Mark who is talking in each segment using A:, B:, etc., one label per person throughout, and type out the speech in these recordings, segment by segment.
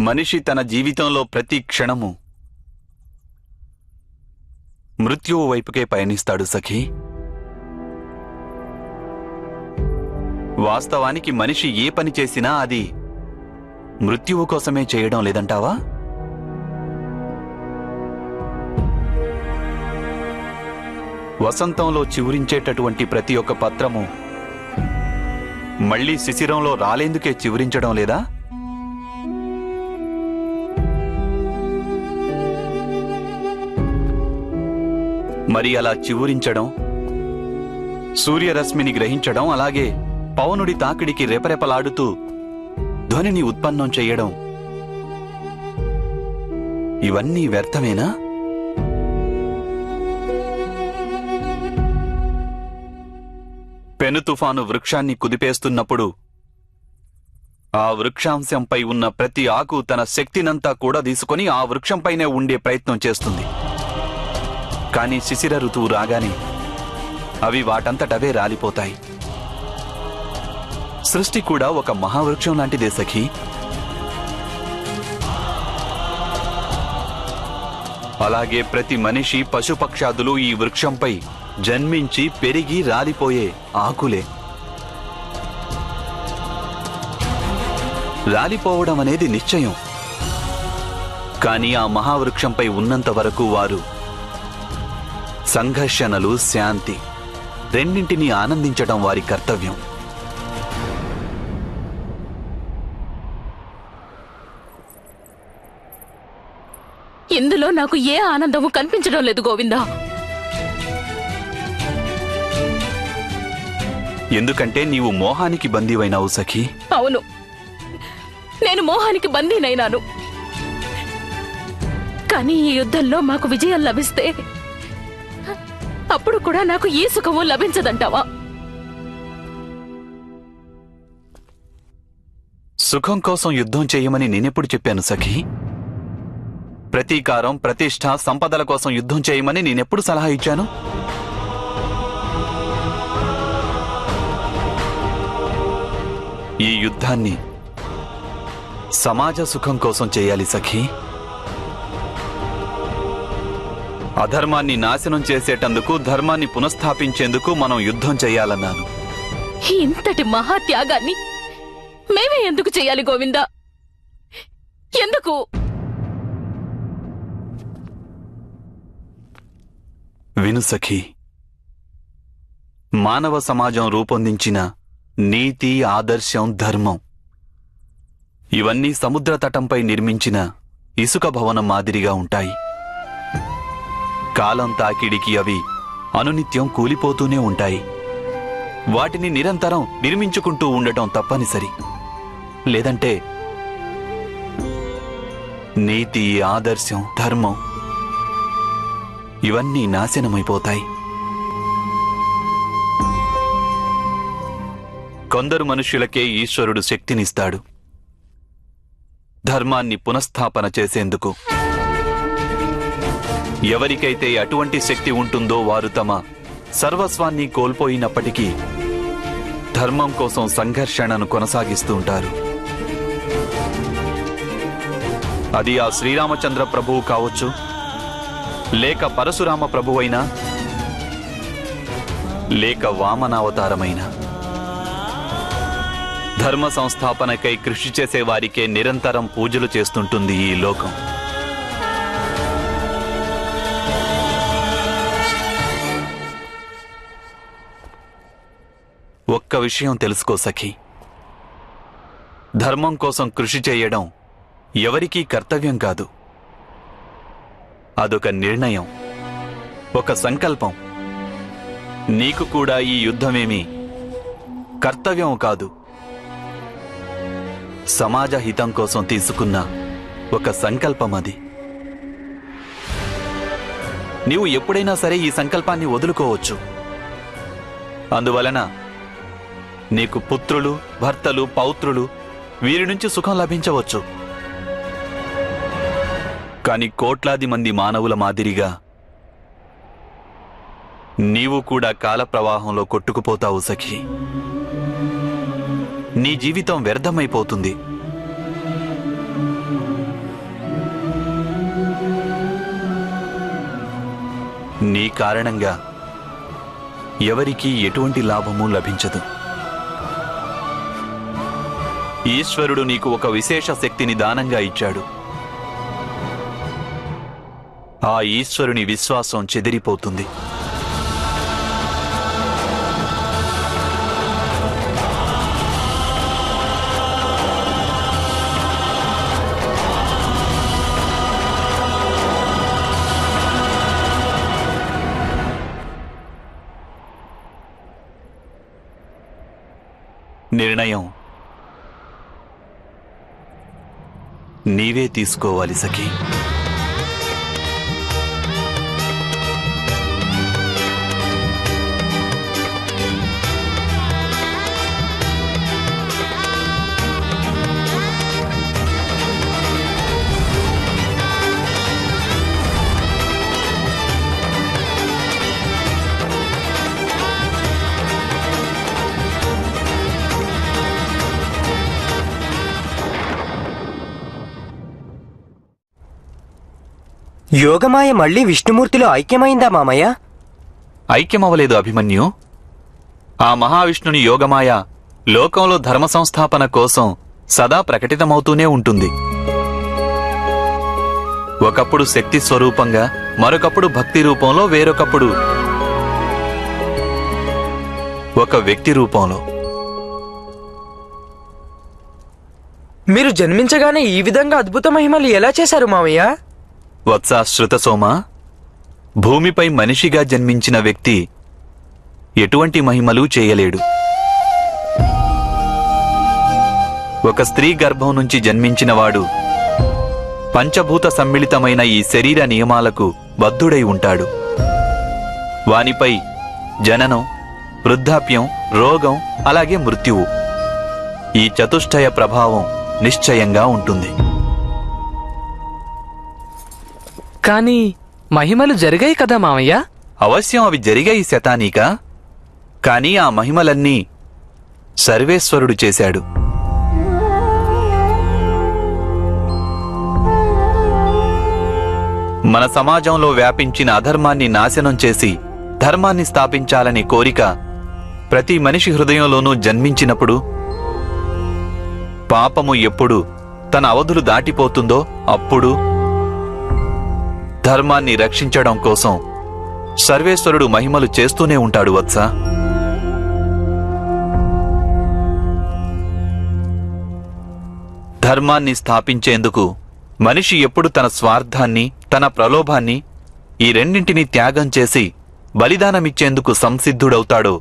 A: మనిషి తన జీవితంలో ప్రతి క్షణము మృత్యువు వైపుకే పయనిస్తాడు సఖీ. వాస్తవానికి మనిషి ఏ పని చేసినా అది మృత్యువు కోసమే చేయడం లేదంటావా? వసంతంలో చివురించేటటువంటి ప్రతి ఒక్క పత్రము మళ్లీ శిశిరంలో రాలేందుకే చివురించడం లేదా? మరి అలా చివురించడం, సూర్యరశ్మిని గ్రహించడం, అలాగే పవనుడి తాకిడికి రెపరెపలాడుతూ ధ్వనిని ఉత్పన్నం చేయడం, ఇవన్నీ వ్యర్థమేనా? పెను తుఫాను వృక్షాన్ని కుదిపేస్తున్నప్పుడు ఆ వృక్షాంశంపై ఉన్న ప్రతి ఆకు తన శక్తినంతా కూడా తీసుకొని ఆ వృక్షంపైనే ఉండే ప్రయత్నం చేస్తుంది. కానీ శిశిర ఋతువు రాగానే అవి వాటంతటవే రాలిపోతాయి. సృష్టి కూడా ఒక మహావృక్షం లాంటిదే సఖీ. అలాగే ప్రతి మనిషి, పశుపక్షాదులు ఈ వృక్షంపై జన్మించి పెరిగి రాలిపోయే ఆకులే. రాలిపోవడం అనేది నిశ్చయం. కానీ ఆ మహావృక్షంపై ఉన్నంత వరకు వారు సంఘర్షణలు, శాంతి రెండింటినీ ఆనందించడం వారి కర్తవ్యం.
B: ఇందులో నాకు ఏ ఆనందము కనిపించడం లేదు గోవిందా.
A: ఎందుకంటే నీవు మోహానికి బందీవైనావు సఖీ.
B: అవును, నేను మోహానికి బందీనైనాను. కానీ ఈ యుద్ధంలో మాకు విజయం లభిస్తే అప్పుడు కూడా నాకు ఏ సుఖము లభించదంటావా?
A: సుఖం కోసం యుద్ధం చేయమని నేనెప్పుడు చెప్పాను సఖీ? ప్రతీకారం, ప్రతిష్ఠ, సంపదల కోసం యుద్ధం చేయమని నేనెప్పుడు సలహా ఇచ్చాను? ఈ యుద్ధాన్ని సమాజ సుఖం కోసం చేయాలి సఖీ. అధర్మాన్ని నాశనం చేసేటందుకు, ధర్మాన్ని పునఃస్థాపించేందుకు మనం యుద్ధం చేయాలన్నాను.
B: ఇంతటి మహాత్యాగాన్ని మేమే ఎందుకు చేయాలి గోవిందా? ఎందుకు?
A: విను సఖీ, మానవ సమాజం రూపొందించిన నీతి, ఆదర్శం, ధర్మం ఇవన్నీ సముద్ర తటంపై నిర్మించిన ఇసుక భవనం మాదిరిగా ఉంటాయి. కాలం తాకిడికి అవి అనునిత్యం కూలిపోతూనే ఉంటాయి. వాటిని నిరంతరం నిర్మించుకుంటూ ఉండటం తప్పనిసరి. లేదంటే నీతి, ఆదర్శం, ధర్మం ఇవన్నీ నాశనమైపోతాయి. కొందరు మనుష్యులకే ఈశ్వరుడు శక్తినిస్తాడు ధర్మాన్ని పునఃస్థాపన చేసేందుకు. ఎవరికైతే అటువంటి శక్తి ఉంటుందో వారు తమ సర్వస్వాన్ని కోల్పోయినప్పటికీ ధర్మం కోసం సంఘర్షణను కొనసాగిస్తూ ఉంటారు. అది ఆ శ్రీరామచంద్ర ప్రభువు కావచ్చు, లేక పరశురామ ప్రభువైనా, లేక వామనావతారమైనా. ధర్మ సంస్థాపనకై కృషి చేసే వారికే నిరంతరం పూజలు చేస్తుంటుంది ఈ లోకం. ఒక్క విషయం తెలుసుకో సఖీ, ధర్మం కోసం కృషి చేయడం ఎవరికీ కర్తవ్యం కాదు. అదొక నిర్ణయం, ఒక సంకల్పం. నీకు కూడా ఈ యుద్ధమేమి కర్తవ్యం కాదు, సమాజ హితం కోసం తీసుకున్న ఒక సంకల్పం అది. నీవు ఎప్పుడైనా సరే ఈ సంకల్పాన్ని వదులుకోవచ్చు. అందువలన నీకు పుత్రులు, భర్తలు, పౌత్రులు వీరి నుంచి సుఖం లభించవచ్చు. కాని కోట్లాది మంది మానవుల మాదిరిగా నీవు కూడా కాల ప్రవాహంలో కొట్టుకుపోతావు సఖీ. నీ జీవితం వ్యర్థమైపోతుంది. కారణంగా ఎవరికీ ఎటువంటి లాభము లభించదు. ఈశ్వరుడు నీకు ఒక విశేష శక్తిని దానంగా ఇచ్చాడు. ఆ ఈశ్వరుని విశ్వాసం చెదిరిపోతుంది. నిర్ణయం నీవే తీసుకోవాలి సఖీ.
C: యోగమాయ మళ్ళీ విష్ణుమూర్తిలో ఐక్యమైందా మామయ్య?
A: ఐక్యమవలేదు అభిమన్యు. ఆ మహావిష్ణుని యోగమాయ లోకంలో ధర్మ సంస్థాపన కోసం సదా ప్రకటితమవుతూనే ఉంటుంది. ఒకప్పుడు శక్తి స్వరూపంగా, మరొకప్పుడు భక్తి రూపంలో, వేరొకప్పుడు ఒక వ్యక్తి రూపంలో.
D: మీరు జన్మించగానే ఈ విధంగా అద్భుత మహిమలు ఎలా చేశారు మామయ్య?
A: వత్సా శృతసోమ, భూమిపై మనిషిగా జన్మించిన వ్యక్తి ఎటువంటి మహిమలు చేయలేడు. ఒక స్త్రీ గర్భం నుంచి జన్మించినవాడు పంచభూత సమ్మిళితమైన ఈ శరీర నియమాలకు బద్ధుడై ఉంటాడు. వానిపై జననం, వృద్ధాప్యం, రోగం, అలాగే మృత్యువు, ఈ చతుష్టయ ప్రభావం నిశ్చయంగా ఉంటుంది.
D: కానీ మహిమలు జరిగాయి కదా మామయ్య?
A: అవశ్యం అవి జరిగాయి శతానీక. కాని ఆ మహిమలన్నీ సర్వేశ్వరుడు చేశాడు. మన సమాజంలో వ్యాపించిన అధర్మాన్ని నాశనం చేసి ధర్మాన్ని స్థాపించాలనే కోరిక ప్రతి మనిషి హృదయంలోనూ జన్మించినప్పుడు, పాపము ఎప్పుడు తన అవధులు దాటిపోతుందో అప్పుడు ధర్మాన్ని రక్షించడం కోసం సర్వేశ్వరుడు మహిమలు చేస్తూనే ఉంటాడు వత్స. ధర్మాన్ని స్థాపించేందుకు మనిషి ఎప్పుడు తన స్వార్థాన్ని, తన ప్రలోభాన్ని, ఈ రెండింటినీ త్యాగం చేసి బలిదానమిచ్చేందుకు సంసిద్ధుడవుతాడో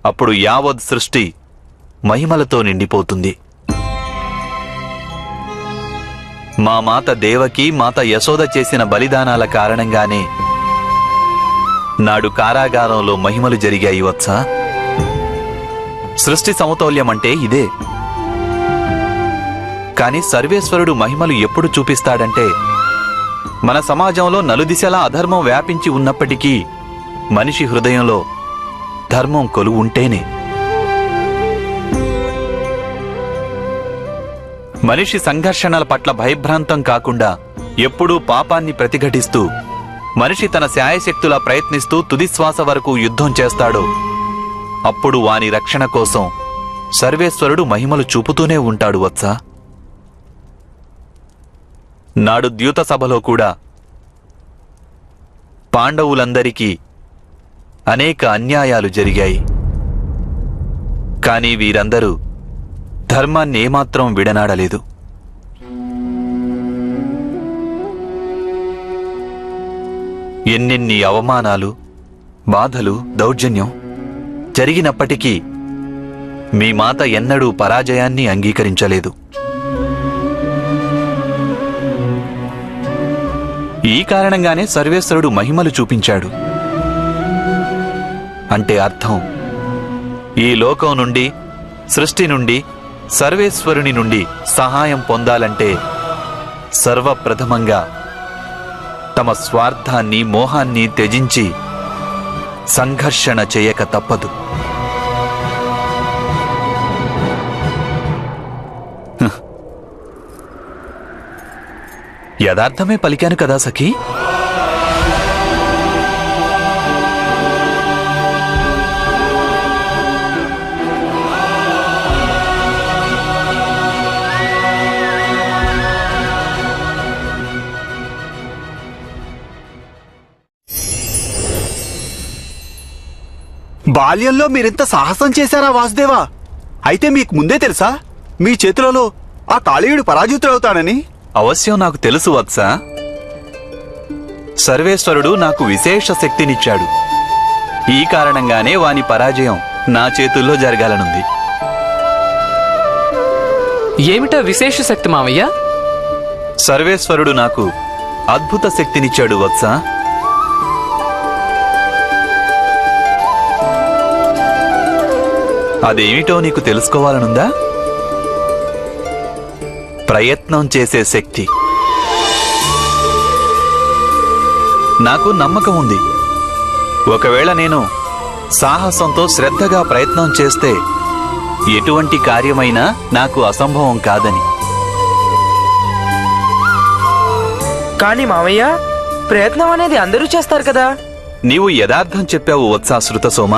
A: అప్పుడు యావత్ సృష్టి మహిమలతో నిండిపోతుంది. మా మాత దేవకి, మాత యశోద చేసిన బలిదానాల కారణంగానే నాడు కారాగారంలో మహిమలు జరిగాయి వత్స. సృష్టి సమతౌల్యమంటే ఇదే. కాని సర్వేశ్వరుడు మహిమలు ఎప్పుడు చూపిస్తాడంటే, మన సమాజంలో నలుదిశలా అధర్మం వ్యాపించి ఉన్నప్పటికీ మనిషి హృదయంలో ధర్మం కొలువుంటేనే. మనిషి సంఘర్షణల పట్ల భయభ్రాంతం కాకుండా ఎప్పుడూ పాపాన్ని ప్రతిఘటిస్తూ, మనిషి తన శాయశక్తులా ప్రయత్నిస్తూ తుదిశ్వాస వరకు యుద్ధం చేస్తాడో అప్పుడు వాని రక్షణ కోసం సర్వేశ్వరుడు మహిమలు చూపుతూనే ఉంటాడు వత్స. నాడు ద్యూత సభలో కూడా పాండవులందరికీ అనేక అన్యాయాలు జరిగాయి. కాని వీరందరూ ధర్మాన్ని ఏమాత్రం విడనాడలేదు. ఎన్నెన్ని అవమానాలు, బాధలు, దౌర్జన్యం జరిగినప్పటికీ మీ మాత ఎన్నడూ పరాజయాన్ని అంగీకరించలేదు. ఈ కారణంగానే సర్వేశ్వరుడు మహిమలు చూపించాడు. అంటే అర్థం, ఈ లోకం నుండి, సృష్టి నుండి, సర్వేశ్వరుని నుండి సహాయం పొందాలంటే సర్వప్రథమంగా తమ స్వార్థాన్ని, మోహాన్ని త్యజించి సంఘర్షణ చేయక తప్పదు. యథార్థమే పలికాను కదా సఖీ?
E: బాల్యంలో మీరింత సాహసం చేశారా వాసుదేవా? అయితే మీకు ముందే తెలుసా మీ చేతులలో ఆ కాళీయుడు పరాజితుడవుతాడని?
A: అవశ్యం నాకు తెలుసు వత్స. సర్వేశ్వరుడు నాకు విశేష శక్తినిచ్చాడు. ఈ కారణంగానే వాని పరాజయం నా చేతుల్లో జరగాలనుంది.
F: ఏమిటా విశేష శక్తి మావయ్య?
A: సర్వేశ్వరుడు నాకు అద్భుత శక్తినిచ్చాడు వత్స. అదేమిటో నీకు తెలుసుకోవాలనుందా? ప్రయత్నం చేసే శక్తి. నాకు నమ్మకం ఉంది, ఒకవేళ నేను సాహసంతో శ్రద్ధగా ప్రయత్నం చేస్తే ఎటువంటి కార్యమైనా నాకు అసంభవం కాదని.
D: కానీ మావయ్య, ప్రయత్నం అనేది అందరూ చేస్తారు కదా.
A: నీవు యథార్థం చెప్పావు వత్సా శృతసోమ.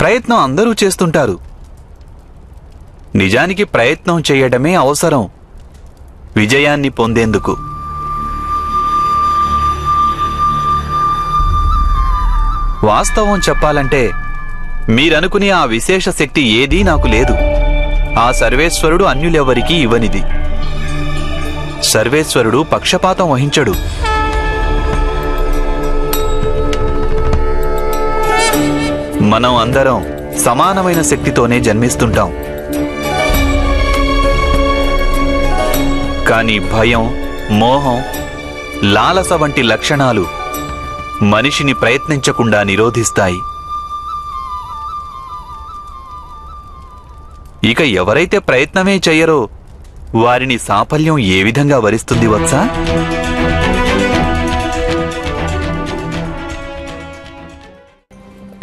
A: ప్రయత్నం అందరూ చేస్తుంటారు. నిజానికి ప్రయత్నం చేయడమే అవసరం విజయాన్ని పొందేందుకు. వాస్తవం చెప్పాలంటే మీరనుకునే ఆ విశేష శక్తి ఏదీ నాకు లేదు. ఆ సర్వేశ్వరుడు అన్యులెవరికీ ఇవ్వనిది. సర్వేశ్వరుడు పక్షపాతం వహించడు. మనం అందరం సమానమైన శక్తితోనే జన్మిస్తుంటాం. కానీ భయం, మోహం, లాలస వంటి లక్షణాలు మనిషిని ప్రయత్నించకుండా నిరోధిస్తాయి. ఇక ఎవరైతే ప్రయత్నమే చెయ్యరో వారిని సాఫల్యం ఏ విధంగా వరిస్తుంది వత్సా?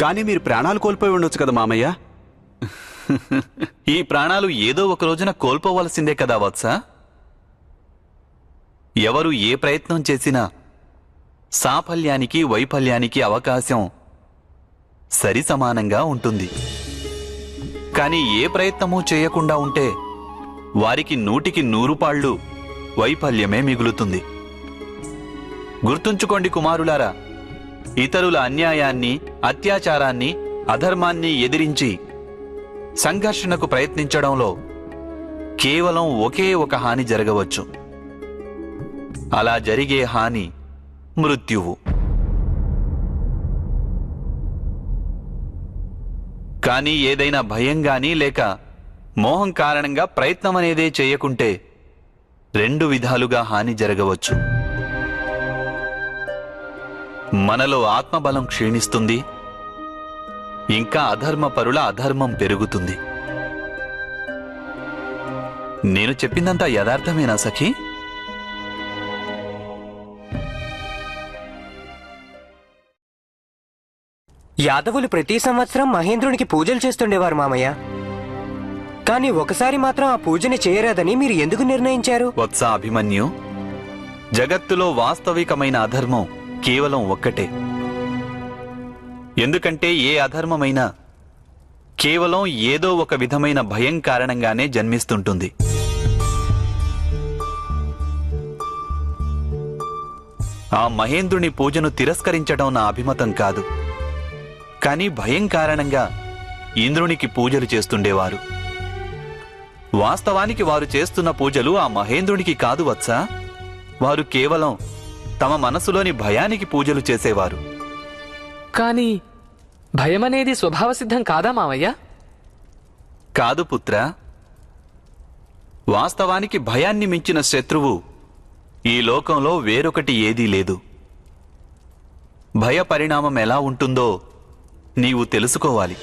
E: కానీ మీరు ప్రాణాలు కోల్పోయి ఉండొచ్చు కదా మామయ్య?
A: ఈ ప్రాణాలు ఏదో ఒక రోజున కోల్పోవలసిందే కదా వత్సా? ఎవరు ఏ ప్రయత్నం చేసినా సాఫల్యానికి వైఫల్యానికి అవకాశం సరి సమానంగా ఉంటుంది. కానీ ఏ ప్రయత్నమూ చేయకుండా ఉంటే వారికి 100కి 100 పాళ్ళు వైఫల్యమే మిగులుతుంది. గుర్తుంచుకోండి కుమారులారా, ఇతరుల అన్యాయాన్ని, అత్యాచారాన్ని, అధర్మాన్ని ఎదిరించి సంఘర్షణకు ప్రయత్నించడంలో కేవలం ఒకే ఒక హాని జరగవచ్చు. అలా జరిగే హాని మృత్యువు. కానీ ఏదైనా భయం గాని లేక మోహం కారణంగా ప్రయత్నం అనేదే చేయకుంటే 2 విధాలుగా హాని జరగవచ్చు. మనలో ఆత్మబలం క్షీణిస్తుంది, ఇంకా అధర్మపరుల అధర్మం పెరుగుతుంది. నేను చెప్పిందంతా యథార్థమేనా సఖీ?
C: యాదవులు ప్రతి సంవత్సరం మహేంద్రునికి పూజలు చేస్తుండేవారు మామయ్య. కానీ ఒకసారి మాత్రం ఆ పూజని చేయరాదని మీరు ఎందుకు నిర్ణయించారు?
A: వత్స అభిమన్యు, జగత్తులో వాస్తవికమైన అధర్మం కేవలం ఒక్కటే. ఎందుకంటే ఏ అధర్మమైనా కేవలం ఏదో ఒక విధమైన భయం కారణంగానే జన్మిస్తుంటుంది. ఆ మహేంద్రుని పూజను తిరస్కరించడం నా అభిమతం కాదు. కానీ భయం కారణంగా ఇంద్రునికి పూజలు చేస్తుండేవారు. వాస్తవానికి వారు చేస్తున్న పూజలు ఆ మహేంద్రునికి కాదు వత్సా. వారు కేవలం తమ మనసులోని భయానికి పూజలు చేసేవారు.
F: కానీ భయమనేది స్వభావసిద్ధం కాదా మావయ్య?
A: కాదు పుత్ర. వాస్తవానికి భయాన్ని మించిన శత్రువు ఈ లోకంలో వేరొకటి ఏదీ లేదు. భయ పరిణామం ఎలా ఉంటుందో నీవు తెలుసుకోవాలి.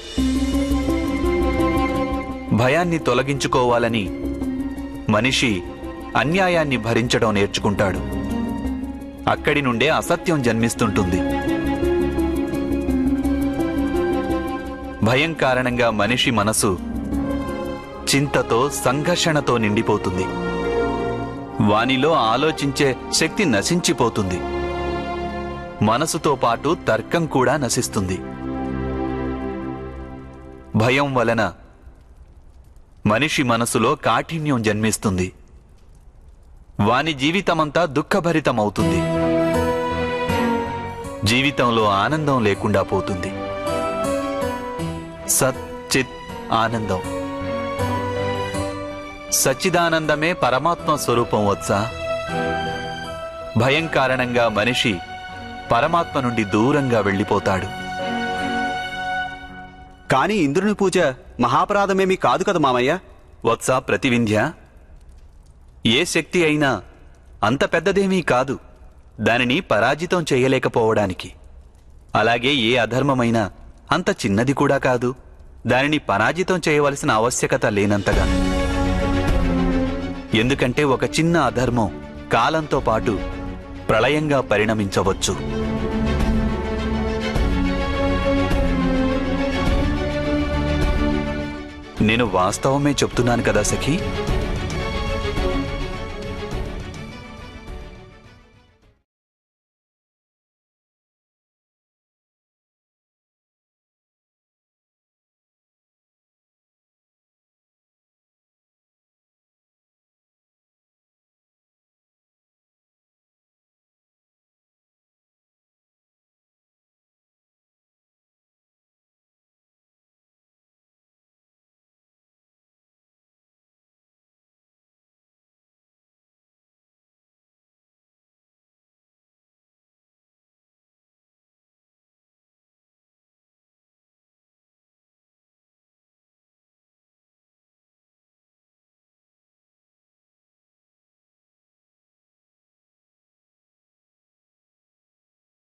A: భయాన్ని తొలగించుకోవాలని మనిషి అన్యాయాన్ని భరించడం నేర్చుకుంటాడు. అక్కడి నుండే అసత్యం జన్మిస్తుంటుంది. భయం కారణంగా మనిషి మనసు చింతతో, సంఘర్షణతో నిండిపోతుంది. వానిలో ఆలోచించే శక్తి నశించిపోతుంది. మనసుతో పాటు తర్కం కూడా నశిస్తుంది. భయం వలన మనిషి మనసులో కాఠిన్యం జన్మిస్తుంది. వాని జీవితమంతా దుఃఖభరితమవుతుంది. జీవితంలో ఆనందం లేకుండా పోతుంది. సత్ చిత్ ఆనందం. సచ్చిదానందమే పరమాత్మ స్వరూపం వచ్చా. భయం కారణంగా మనిషి పరమాత్మ నుండి దూరంగా వెళ్ళిపోతాడు.
E: కానీ ఇంద్రుని పూజ మహాపరాధమేమీ కాదు కదా మామయ్య.
A: వత్సా ప్రతివింధ్య, ఏ శక్తి అయినా అంత పెద్దదేమీ కాదు దానిని పరాజితం చేయలేకపోవడానికి. అలాగే ఏ అధర్మమైనా అంత చిన్నది కూడా కాదు దానిని పరాజితం చేయవలసిన ఆవశ్యకత లేనంతగా. ఎందుకంటే ఒక చిన్న అధర్మం కాలంతో పాటు ప్రళయంగా పరిణమించవచ్చు. నేను వాస్తవమే చెప్తున్నాను కదా సఖీ.